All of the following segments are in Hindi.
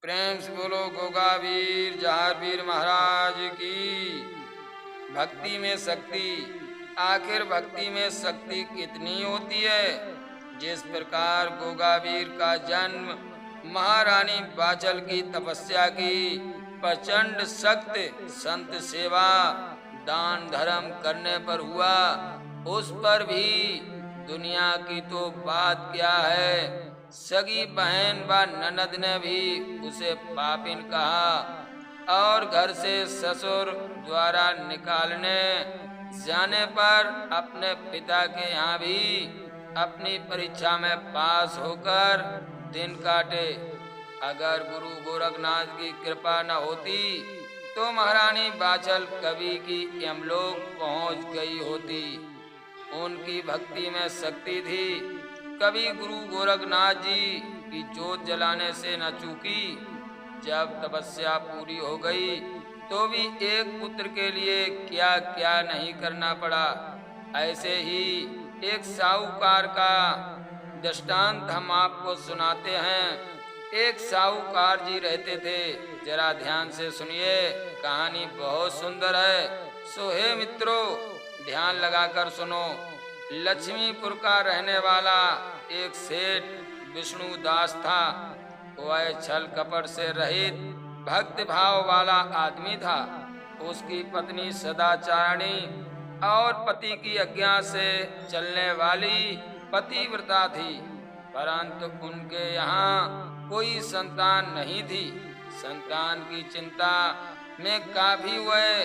प्रेम से बोलो गोगावीर जहावीर महाराज की। भक्ति में शक्ति, आखिर भक्ति में शक्ति कितनी होती है। जिस प्रकार गोगावीर का जन्म महारानी बाचल की तपस्या की प्रचंड शक्ति संत सेवा दान धर्म करने पर हुआ, उस पर भी दुनिया की तो बात क्या है, सगी बहन व ननद ने भी उसे पापिन कहा और घर से ससुर द्वारा निकालने जाने पर अपने पिता के यहाँ भी अपनी परीक्षा में पास होकर दिन काटे। अगर गुरु गोरखनाथ की कृपा न होती तो महारानी बाचल कवि की यमलोक पहुँच गई होती। उनकी भक्ति में शक्ति थी। कभी गुरु गोरखनाथ जी की जोत जलाने से न चूकी। जब तपस्या पूरी हो गई तो भी एक पुत्र के लिए क्या क्या नहीं करना पड़ा। ऐसे ही एक साहूकार का दृष्टांत हम आपको सुनाते हैं। एक साहूकार जी रहते थे, जरा ध्यान से सुनिए, कहानी बहुत सुंदर है। सो हे मित्रों, ध्यान लगाकर सुनो। लक्ष्मीपुर का रहने वाला एक सेठ विष्णु दास था। वह छल कपट से रहित भक्त भाव वाला आदमी था। उसकी पत्नी सदाचारिणी और पति की आज्ञा से चलने वाली पतिव्रता थी, परंतु उनके यहाँ कोई संतान नहीं थी। संतान की चिंता में काफी वह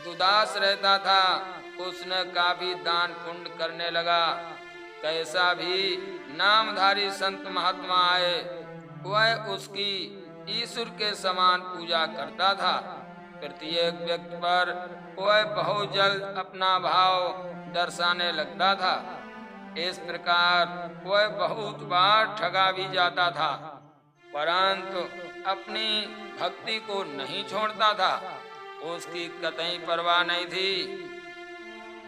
दुदास रहता था। उसने काफी दान पुण्य करने लगा। कैसा भी नामधारी संत महात्मा आए, वह उसकी ईश्वर के समान पूजा करता था। प्रत्येक व्यक्ति पर वह बहुत जल्द अपना भाव दर्शाने लगता था। इस प्रकार वह बहुत बार ठगा भी जाता था, परंतु अपनी भक्ति को नहीं छोड़ता था। उसकी कतई परवाह नहीं थी,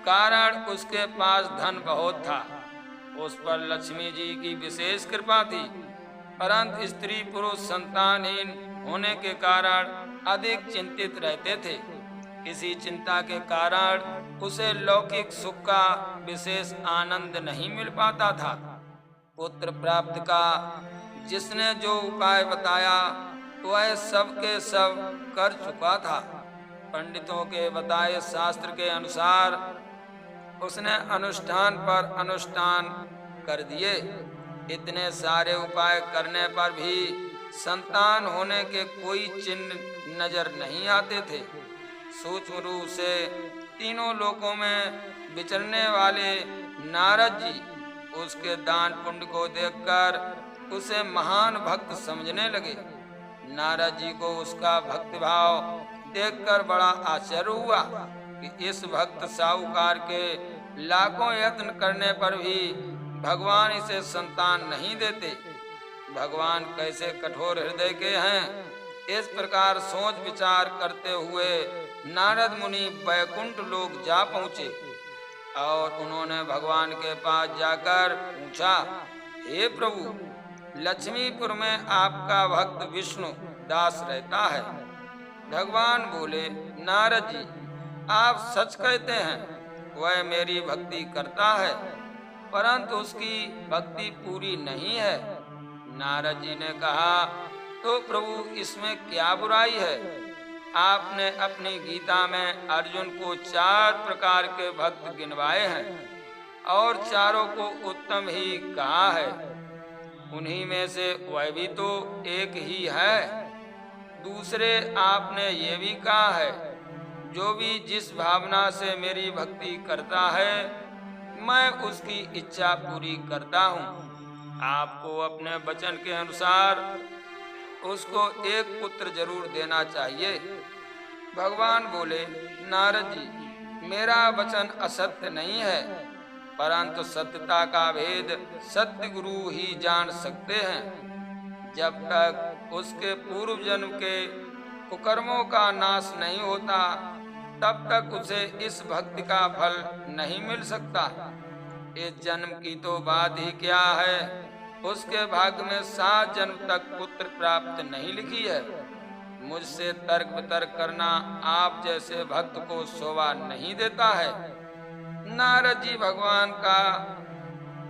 कारण उसके पास धन बहुत था। उस पर लक्ष्मी जी की विशेष कृपा थी, परंतु स्त्री पुरुष संतानहीन होने के कारण अधिक चिंतित रहते थे। इसी चिंता के कारण उसे लौकिक सुख का विशेष आनंद नहीं मिल पाता था। पुत्र प्राप्त का जिसने जो उपाय बताया वह सब के सब कर चुका था। पंडितों के बताए शास्त्र के अनुसार उसने अनुष्ठान पर अनुष्ठान कर दिए। इतने सारे उपाय करने पर भी संतान होने के कोई चिन्ह नजर नहीं आते थे। सूक्ष्म रूप से तीनों लोकों में विचरने वाले नारद जी उसके दान पुण्य को देखकर उसे महान भक्त समझने लगे। नारद जी को उसका भक्तिभाव देखकर बड़ा आश्चर्य हुआ कि इस भक्त साहूकार के लाखों यत्न करने पर भी भगवान इसे संतान नहीं देते। भगवान कैसे कठोर हृदय के हैं। इस प्रकार सोच विचार करते हुए नारद मुनि वैकुंठ लोक जा पहुँचे और उन्होंने भगवान के पास जाकर पूछा, हे प्रभु, लक्ष्मीपुर में आपका भक्त विष्णु दास रहता है। भगवान बोले, नारद जी, आप सच कहते हैं, वह मेरी भक्ति करता है, परंतु उसकी भक्ति पूरी नहीं है। नारद जी ने कहा, तो प्रभु इसमें क्या बुराई है। आपने अपनी गीता में अर्जुन को 4 प्रकार के भक्त गिनवाए हैं और चारों को उत्तम ही कहा है। उन्हीं में से वह भी तो एक ही है। दूसरे आपने ये भी कहा है, जो भी जिस भावना से मेरी भक्ति करता है मैं उसकी इच्छा पूरी करता हूँ। आपको अपने वचन के अनुसार उसको एक पुत्र जरूर देना चाहिए। भगवान बोले, नारद जी, मेरा वचन असत्य नहीं है, परंतु सत्यता का भेद सत्य गुरु ही जान सकते हैं। जब तक उसके पूर्व जन्म के कुकर्मों का नाश नहीं होता तब तक उसे इस भक्ति का फल नहीं मिल सकता। इस जन्म की तो बात ही क्या है, उसके भाग्य में 7 जन्म तक पुत्र प्राप्त नहीं लिखी है। मुझसे तर्क वितर्क करना आप जैसे भक्त को शोभा नहीं देता है। नारद जी भगवान का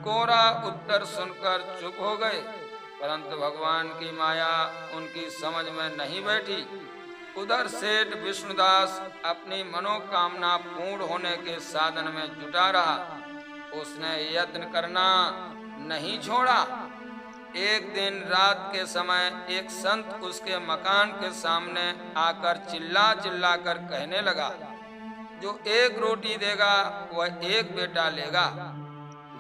कोरा उत्तर सुनकर चुप हो गए, परंतु भगवान की माया उनकी समझ में नहीं बैठी। उधर सेठ विष्णुदास अपनी मनोकामना पूर्ण होने के साधन में जुटा रहा। उसने यत्न करना नहीं छोड़ा। एक दिन रात के समय एक संत उसके मकान के सामने आकर चिल्ला चिल्ला कर कहने लगा, जो 1 रोटी देगा वह 1 बेटा लेगा,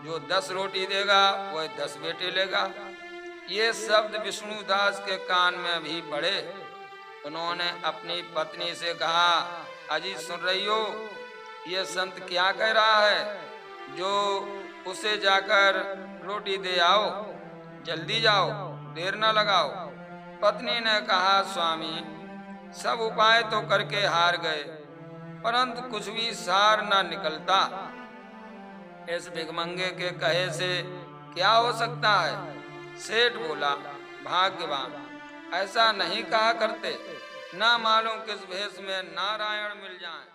जो 10 रोटी देगा वह 10 बेटे लेगा। ये शब्द विष्णुदास के कान में भी पड़े। उन्होंने अपनी पत्नी से कहा, अजी सुन रही हो, ये संत क्या कह रहा है, जो उसे जाकर रोटी दे आओ, जल्दी जाओ, देर न लगाओ। पत्नी ने कहा, स्वामी सब उपाय तो करके हार गए, परंतु कुछ भी सार न निकलता। इस भिखमंगे के कहे से क्या हो सकता है? सेठ बोला, भाग्यवान ऐसा नहीं कहा करते, ना मालूम किस भेष में नारायण मिल जाए।